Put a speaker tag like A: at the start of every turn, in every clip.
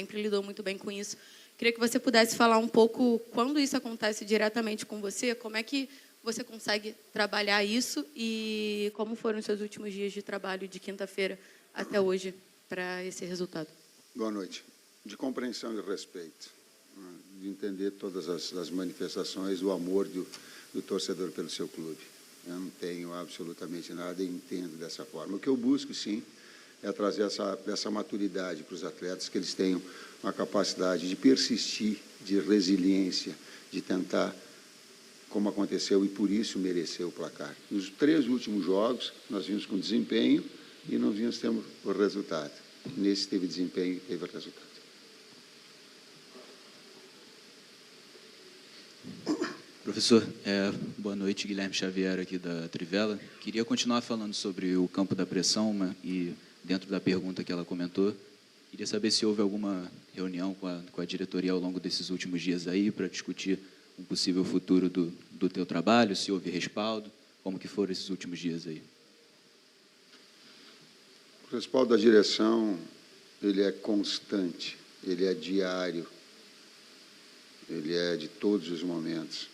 A: sempre lidou muito bem com isso. Queria que você pudesse falar um pouco quando isso acontece diretamente com você, como é que você consegue trabalhar isso e como foram os seus últimos dias de trabalho de quinta-feira até hoje para esse resultado.
B: Boa noite. De compreensão e respeito, de entender todas as manifestações do amor do torcedor pelo seu clube. Eu não tenho absolutamente nada e entendo dessa forma. O que eu busco, sim, é trazer essa maturidade para os atletas, que eles tenham uma capacidade de persistir, de resiliência, de tentar, como aconteceu, e por isso mereceu o placar. Nos 3 últimos jogos, nós vimos com desempenho e não vimos tendo o resultado. Nesse teve desempenho e teve o resultado.
C: Professor, boa noite, Guilherme Xavier aqui da Trivela. Queria continuar falando sobre o campo da pressão e dentro da pergunta que ela comentou, queria saber se houve alguma reunião com a diretoria ao longo desses últimos dias aí para discutir um possível futuro do teu trabalho, se houve respaldo, como que foram esses últimos dias aí?
B: O respaldo da direção, ele é constante, ele é diário, ele é de todos os momentos.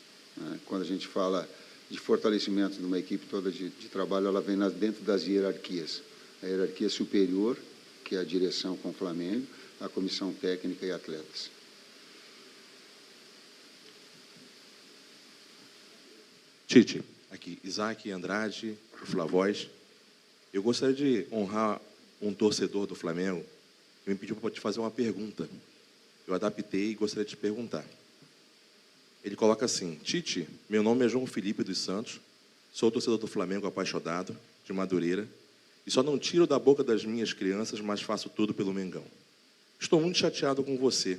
B: Quando a gente fala de fortalecimento de uma equipe toda de trabalho, ela vem dentro das hierarquias. A hierarquia superior, que é a direção com o Flamengo, a comissão técnica e atletas.
D: Tite, aqui, Isaac Andrade, do Flavóis. Eu gostaria de honrar um torcedor do Flamengo que me pediu para te fazer uma pergunta. Eu adaptei e gostaria de te perguntar. Ele coloca assim: Tite, meu nome é João Felipe dos Santos, sou torcedor do Flamengo apaixonado, de Madureira, e só não tiro da boca das minhas crianças, mas faço tudo pelo Mengão. Estou muito chateado com você,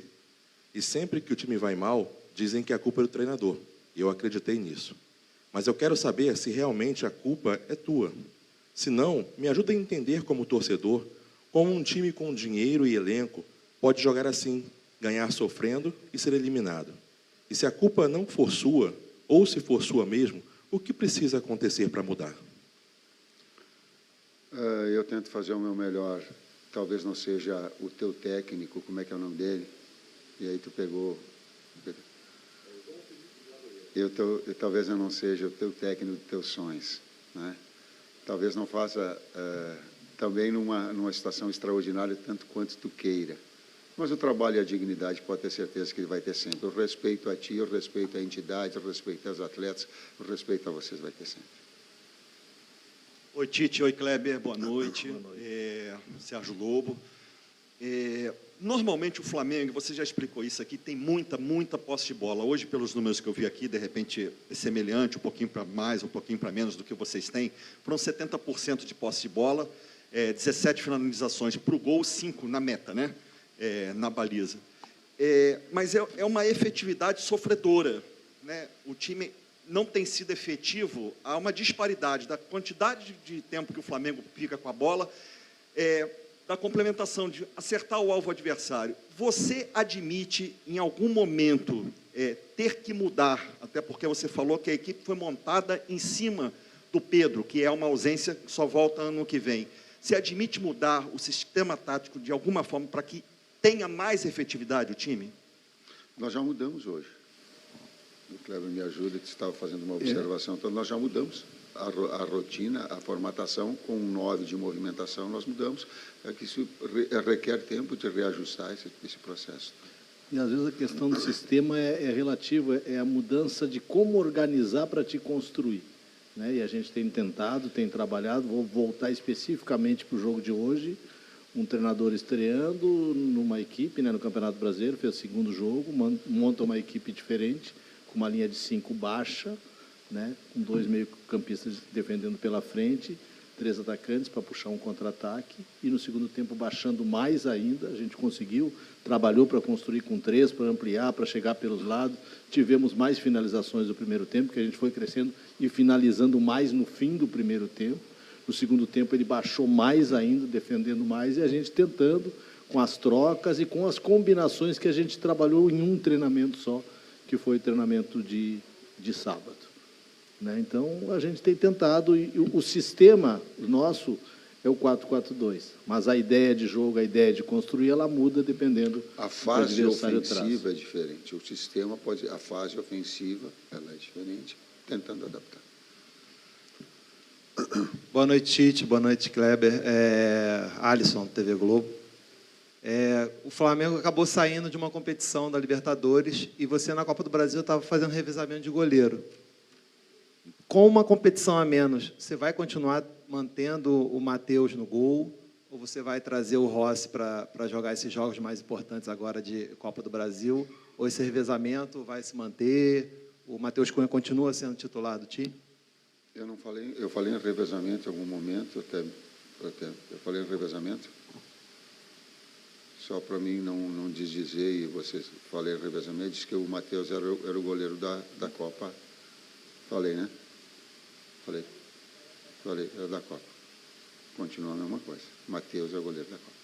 D: e sempre que o time vai mal, dizem que a culpa é do treinador, e eu acreditei nisso. Mas eu quero saber se realmente a culpa é tua. Se não, me ajuda a entender como torcedor, como um time com dinheiro e elenco pode jogar assim, ganhar sofrendo e ser eliminado. E se a culpa não for sua, ou se for sua mesmo, o que precisa acontecer para mudar?
B: Eu tento fazer o meu melhor. Talvez não seja o teu técnico, como é que é o nome dele? E aí tu pegou... talvez eu não seja o teu técnico dos teus sonhos, né? Talvez não faça também numa situação extraordinária tanto quanto tu queira. Mas o trabalho e a dignidade pode ter certeza que ele vai ter sempre. O respeito a ti, o respeito à entidade, o respeito aos atletas, o respeito a vocês vai ter sempre.
E: Oi, Tite. Oi, Kleber. Boa noite. Boa noite. Sérgio Lobo. Normalmente o Flamengo, você já explicou isso aqui, tem muita posse de bola. Hoje, pelos números que eu vi aqui, de repente é semelhante, um pouquinho para mais, um pouquinho para menos do que vocês têm. Foram 70% de posse de bola, 17 finalizações para o gol, 5 na meta, né? Na baliza. Mas é uma efetividade sofredora, né? O time não tem sido efetivo, há uma disparidade da quantidade de tempo que o Flamengo fica com a bola, da complementação, de acertar o alvo adversário. Você admite, em algum momento, ter que mudar, até porque você falou que a equipe foi montada em cima do Pedro, que é uma ausência que só volta ano que vem. Você admite mudar o sistema tático de alguma forma para que tenha mais efetividade o time?
B: Nós já mudamos hoje. O Kleber me ajuda, que estava fazendo uma observação. Então, nós já mudamos a rotina, a formatação, com 9 de movimentação, nós mudamos. Que isso requer tempo de reajustar esse processo.
F: E, às vezes, a questão do sistema é relativa, é a mudança de como organizar para te construir, né? E a gente tem tentado, tem trabalhado, vou voltar especificamente para o jogo de hoje, um treinador estreando numa equipe, né, no Campeonato Brasileiro, fez o segundo jogo, monta uma equipe diferente, com uma linha de 5 baixa, né, com 2 meio-campistas defendendo pela frente, 3 atacantes para puxar um contra-ataque, e no segundo tempo baixando mais ainda, a gente conseguiu, trabalhou para construir com 3, para ampliar, para chegar pelos lados, tivemos mais finalizações do primeiro tempo, que a gente foi crescendo e finalizando mais no fim do primeiro tempo. No segundo tempo ele baixou mais ainda, defendendo mais, e a gente tentando, com as trocas e com as combinações que a gente trabalhou em um treinamento só, que foi o treinamento de sábado, né? Então, a gente tem tentado, e o sistema nosso é o 4-4-2. Mas a ideia de jogo, a ideia de construir, ela muda dependendo
B: A
F: do
B: fase
F: adversário
B: ofensiva
F: traz.
B: é diferente. O sistema pode... A fase ofensiva, ela é diferente, tentando adaptar.
G: Boa noite, Tite. Boa noite, Kleber. Alisson, TV Globo. O Flamengo acabou saindo de uma competição da Libertadores e você, na Copa do Brasil, estava fazendo revezamento de goleiro. Com uma competição a menos, você vai continuar mantendo o Matheus no gol ou você vai trazer o Rossi para jogar esses jogos mais importantes agora de Copa do Brasil? Ou esse revezamento vai se manter? O Matheus Cunha continua sendo titular do time?
B: Eu falei em revezamento em algum momento, eu falei em revezamento, só para mim não desdizer, e vocês falei em revezamento, disse que o Matheus era o goleiro da Copa. Falei, né? Falei, era da Copa. Continua a mesma coisa. Matheus é o goleiro da Copa.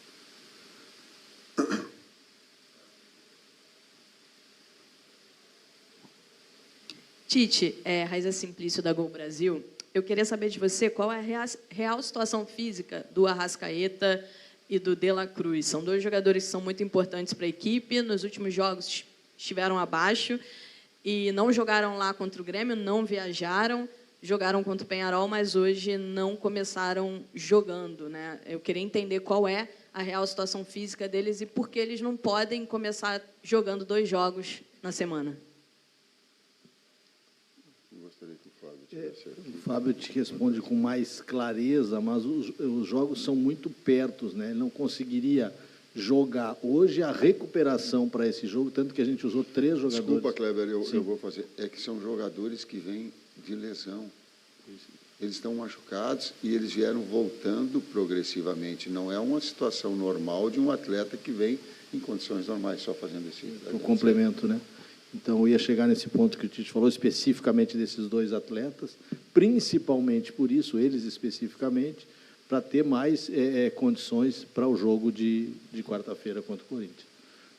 H: Tite, Raiza Simplício, da Gol Brasil. Eu queria saber de você qual é a real situação física do Arrascaeta e do De La Cruz. São dois jogadores que são muito importantes para a equipe. Nos últimos jogos estiveram abaixo e não jogaram lá contra o Grêmio, não viajaram, jogaram contra o Peñarol, mas hoje não começaram jogando, né? Eu queria entender qual é a real situação física deles e por que eles não podem começar jogando 2 jogos na semana.
B: Gostaria que o Fábio tivesse aqui.
F: O Fábio te responde com mais clareza, mas os jogos são muito pertos, né? Ele não conseguiria jogar. Hoje, a recuperação para esse jogo, tanto que a gente usou 3 jogadores...
B: Desculpa, Kleber, eu vou fazer. É que são jogadores que vêm de lesão. Eles estão machucados e eles vieram voltando progressivamente. Não é uma situação normal de um atleta que vem em condições normais, só fazendo esse...
F: O complemento, né? Então, eu ia chegar nesse ponto que o Tite falou, especificamente desses 2 atletas, principalmente por isso, eles especificamente, para ter mais condições para o jogo de quarta-feira contra o Corinthians.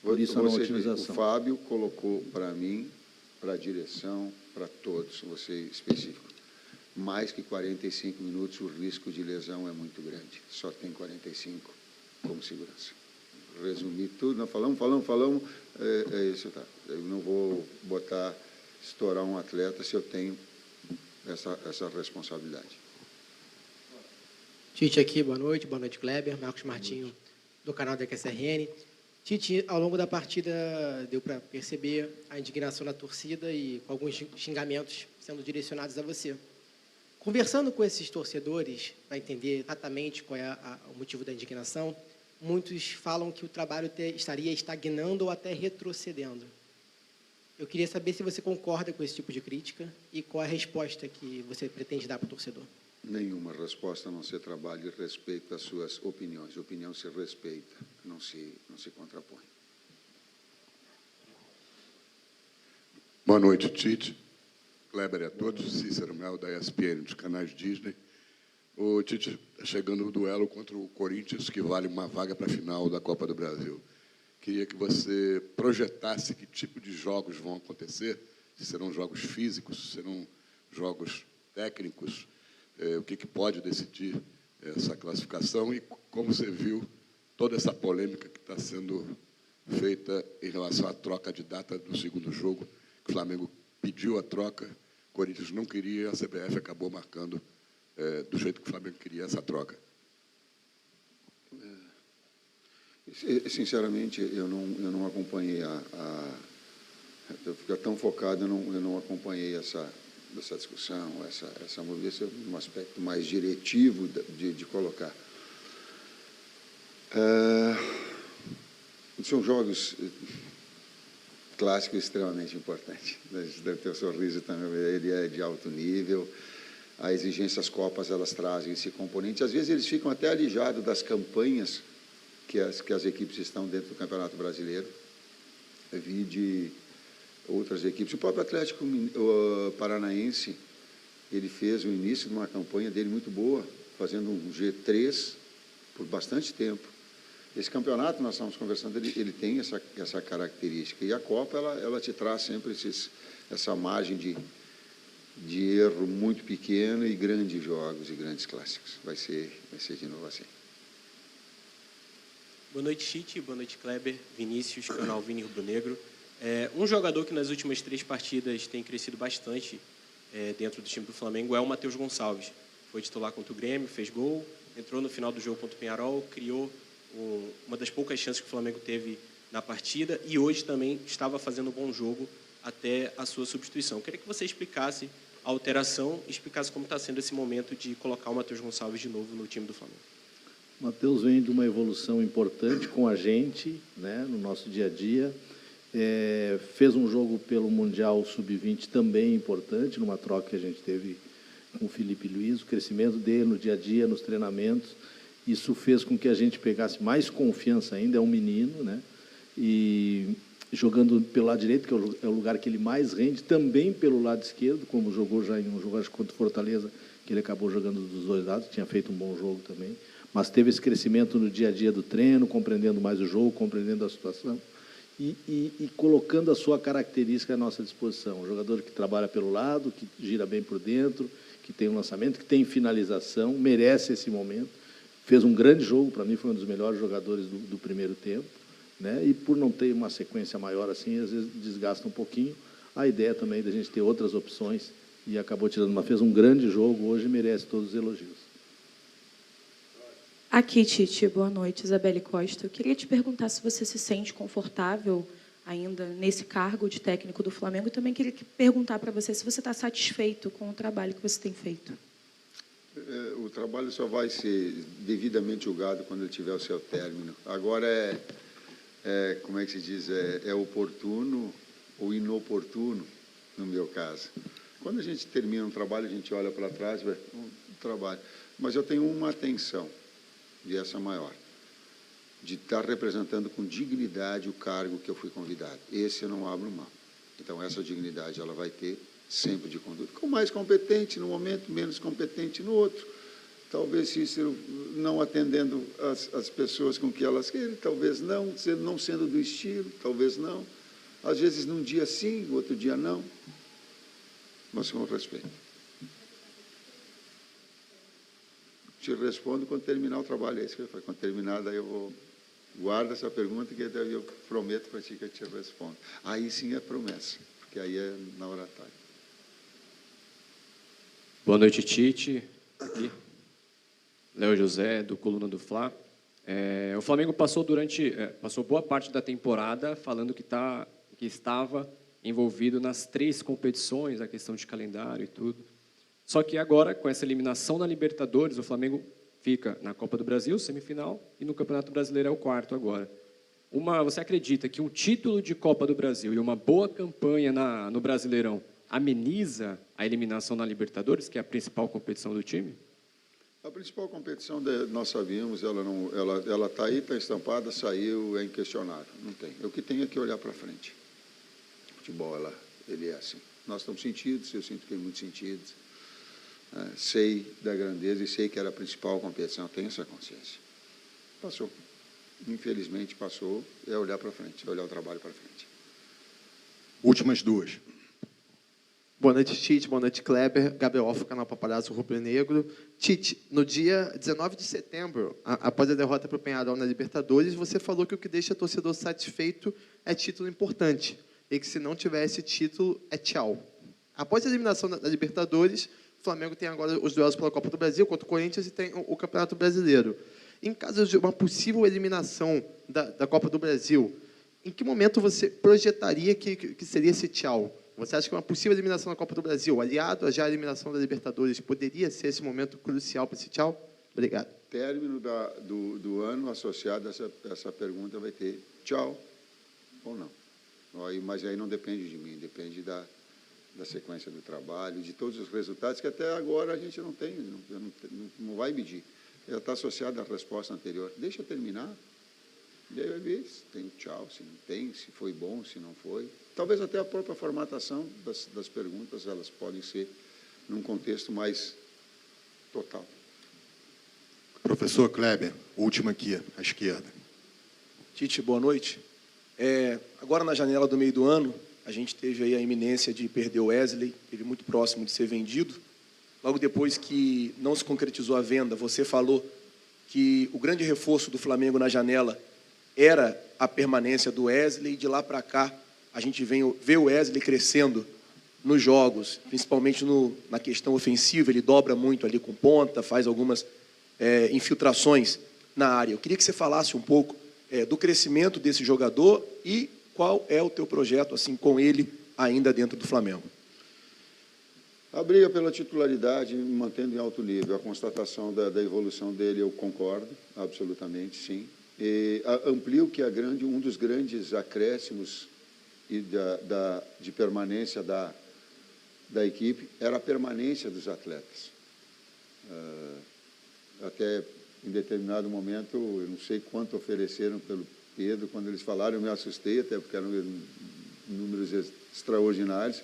F: Por isso, a não utilização.
B: O Fábio colocou para mim, para a direção, para todos, você específico, mais que 45 minutos, o risco de lesão é muito grande. Só tem 45 como segurança. Resumir tudo, nós falamos, é isso, tá. Eu não vou estourar um atleta se eu tenho essa responsabilidade.
I: Tite aqui, boa noite, Kleber, Marcos Martinho, do canal da QSRN. Tite, ao longo da partida deu para perceber a indignação da torcida e com alguns xingamentos sendo direcionados a você. Conversando com esses torcedores, para entender exatamente qual é o motivo da indignação, muitos falam que o trabalho estaria estagnando ou até retrocedendo. Eu queria saber se você concorda com esse tipo de crítica e qual é a resposta que você pretende dar para o torcedor.
B: Nenhuma resposta, a não ser trabalho e respeito às suas opiniões. A opinião se respeita, não se contrapõe.
J: Boa noite, Tite. Kleber e a todos. Cícero Mel, da ESPN, dos canais Disney. O Tite chegando no duelo contra o Corinthians, que vale uma vaga para a final da Copa do Brasil. Queria que você projetasse que tipo de jogos vão acontecer, se serão jogos físicos, se serão jogos técnicos, o que pode decidir essa classificação e como você viu toda essa polêmica que está sendo feita em relação à troca de data do segundo jogo, que o Flamengo pediu a troca, o Corinthians não queria, a CBF acabou marcando do jeito que o Flamengo queria essa troca.
B: Sinceramente, eu não acompanhei eu fico tão focado, eu não acompanhei essa discussão, essa movimentação, um aspecto mais diretivo de colocar. São jogos clássicos extremamente importantes. Deve ter o sorriso também, ele é de alto nível. A exigência, as Copas, elas trazem esse componente. Às vezes eles ficam até alijados das campanhas que as equipes estão dentro do Campeonato Brasileiro. Eu vi de outras equipes. O próprio Atlético Paranaense, ele fez o início de uma campanha dele muito boa, fazendo um G3 por bastante tempo. Esse campeonato, nós estamos conversando, ele tem essa característica. E a Copa, ela te traz sempre essa margem de erro muito pequeno e grandes jogos e grandes clássicos. Vai ser de novo assim.
K: Boa noite, Tite. Boa noite, Kleber. Vinícius, canal Vini Rubro Negro. Um jogador que nas últimas 3 partidas tem crescido bastante dentro do time do Flamengo é o Matheus Gonçalves. Foi titular contra o Grêmio, fez gol, entrou no final do jogo contra o Peñarol, criou uma das poucas chances que o Flamengo teve na partida e hoje também estava fazendo um bom jogo até a sua substituição. Eu queria que você explicasse a alteração e explicasse como está sendo esse momento de colocar o Matheus Gonçalves de novo no time do Flamengo.
F: O Matheus vem de uma evolução importante com a gente, né, no nosso dia a dia. Fez um jogo pelo Mundial Sub-20 também importante, numa troca que a gente teve com o Felipe Luiz, o crescimento dele no dia a dia, nos treinamentos. Isso fez com que a gente pegasse mais confiança ainda, é um menino, né? E jogando pelo lado direito, que é o lugar que ele mais rende, também pelo lado esquerdo, como jogou já em um jogo contra o Fortaleza, que ele acabou jogando dos 2 lados, tinha feito um bom jogo também, mas teve esse crescimento no dia a dia do treino, compreendendo mais o jogo, compreendendo a situação e colocando a sua característica à nossa disposição. Um jogador que trabalha pelo lado, que gira bem por dentro, que tem um lançamento, que tem finalização, merece esse momento. Fez um grande jogo, para mim foi um dos melhores jogadores do primeiro tempo, né? E por não ter uma sequência maior assim, às vezes desgasta um pouquinho. A ideia também da gente ter outras opções e acabou tirando, mas fez um grande jogo, hoje merece todos os elogios.
L: Aqui, Tite, boa noite, Isabelle Costa. Eu queria te perguntar se você se sente confortável ainda nesse cargo de técnico do Flamengo e também queria perguntar para você se você está satisfeito com o trabalho que você tem feito.
B: O trabalho só vai ser devidamente julgado quando ele tiver o seu término. Agora como é que se diz, é oportuno ou inoportuno, no meu caso. Quando a gente termina um trabalho, a gente olha para trás, um trabalho. Mas eu tenho uma atenção, e essa maior, de estar representando com dignidade o cargo que eu fui convidado. Esse eu não abro mão. Então, essa dignidade ela vai ter sempre de conduta. Com mais competente no momento, menos competente no outro. Talvez Cícero não atendendo as pessoas com que elas querem, talvez não sendo do estilo, talvez não. Às vezes, num dia sim, outro dia não. Mas com respeito. Te respondo quando terminar o trabalho. É isso que eu falei. Quando terminar, daí eu vou... Guarda essa pergunta que daí eu prometo para ti que eu te respondo. Aí sim é promessa, porque aí é na oratória.
M: Boa noite, Tite. Aqui. Léo José, do Coluna do Fla. O Flamengo passou boa parte da temporada falando que estava envolvido nas 3 competições, a questão de calendário e tudo. Só que agora, com essa eliminação na Libertadores, o Flamengo fica na Copa do Brasil, semifinal, e no Campeonato Brasileiro é o 4º agora. Você acredita que um título de Copa do Brasil e uma boa campanha no Brasileirão ameniza a eliminação na Libertadores, que é a principal competição do time?
B: A principal competição, nós sabíamos, ela está aí, está estampada, saiu, é inquestionável. Não tem. O que tem é que olhar para frente. O futebol, ele é assim. Nós estamos sentidos, eu sinto que tem muitos sentidos. Sei da grandeza e sei que era a principal competição, eu tenho essa consciência. Passou. Infelizmente passou, é olhar para frente, é olhar o trabalho para frente.
N: Últimas 2.
G: Boa noite, Tite. Boa noite, Kleber. Gabriel Alfa, canal Paparazzo Rubro Negro. Tite, no dia 19 de setembro, após a derrota para o Peñarol na Libertadores, você falou que o que deixa o torcedor satisfeito é título importante e que se não tivesse título, é tchau. Após a eliminação da Libertadores, o Flamengo tem agora os duelos pela Copa do Brasil contra o Corinthians e tem o Campeonato Brasileiro. Em caso de uma possível eliminação da Copa do Brasil, em que momento você projetaria que seria esse tchau? Você acha que uma possível eliminação da Copa do Brasil, aliado a já a eliminação da Libertadores, poderia ser esse momento crucial para esse tchau? Obrigado.
B: Término do ano associado a essa pergunta vai ter tchau ou não. Mas aí não depende de mim, depende da sequência do trabalho, de todos os resultados que até agora a gente não tem, não vai medir. Já está associado à resposta anterior. Deixa eu terminar, e aí vai ver se tem tchau, se não tem, se foi bom, se não foi. Talvez até a própria formatação das perguntas, elas podem ser num contexto mais total.
N: Professor Kleber, última aqui, à esquerda.
O: Tite, boa noite. Agora, na janela do meio do ano, a gente teve aí a iminência de perder o Wesley, ele muito próximo de ser vendido. Logo depois que não se concretizou a venda, você falou que o grande reforço do Flamengo na janela era a permanência do Wesley, e de lá para cá a gente vê o Wesley crescendo nos jogos, principalmente na questão ofensiva, ele dobra muito ali com ponta, faz algumas infiltrações na área. Eu queria que você falasse um pouco do crescimento desse jogador e qual é o teu projeto assim com ele ainda dentro do Flamengo.
B: A briga pela titularidade, mantendo em alto nível, a constatação da evolução dele, eu concordo, absolutamente, sim. E amplio que um dos grandes acréscimos de permanência da equipe era a permanência dos atletas. Até em determinado momento, eu não sei quanto ofereceram pelo Pedro, quando eles falaram, eu me assustei, até porque eram números extraordinários.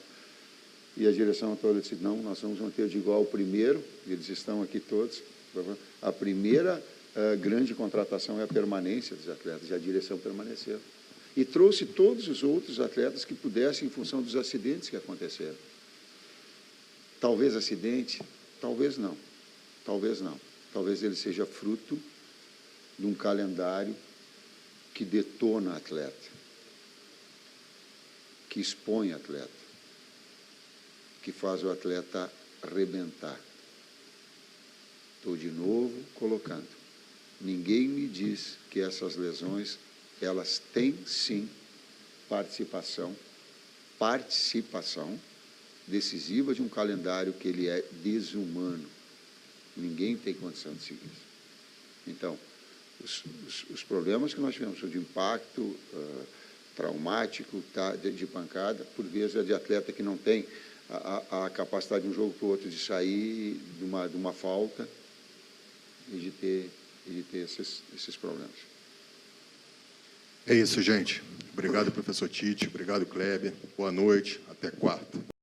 B: E a direção toda disse, não, nós vamos manter de igual o primeiro, eles estão aqui todos. A primeira grande contratação é a permanência dos atletas, e a direção permaneceu. E trouxe todos os outros atletas que pudessem, em função dos acidentes que aconteceram. Talvez acidente, talvez não. Talvez não. Talvez ele seja fruto de um calendário que detona atleta, que expõe atleta, que faz o atleta arrebentar. Estou de novo colocando. Ninguém me diz que essas lesões, elas têm sim participação decisiva de um calendário que ele é desumano. Ninguém tem condição de seguir isso. Então, os problemas que nós tivemos de impacto traumático, de pancada, por vezes é de atleta que não tem a capacidade de um jogo para o outro de sair de uma falta e de ter esses problemas.
N: É isso, gente. Obrigado, professor Tite. Obrigado, Kleber. Boa noite. Até quarta.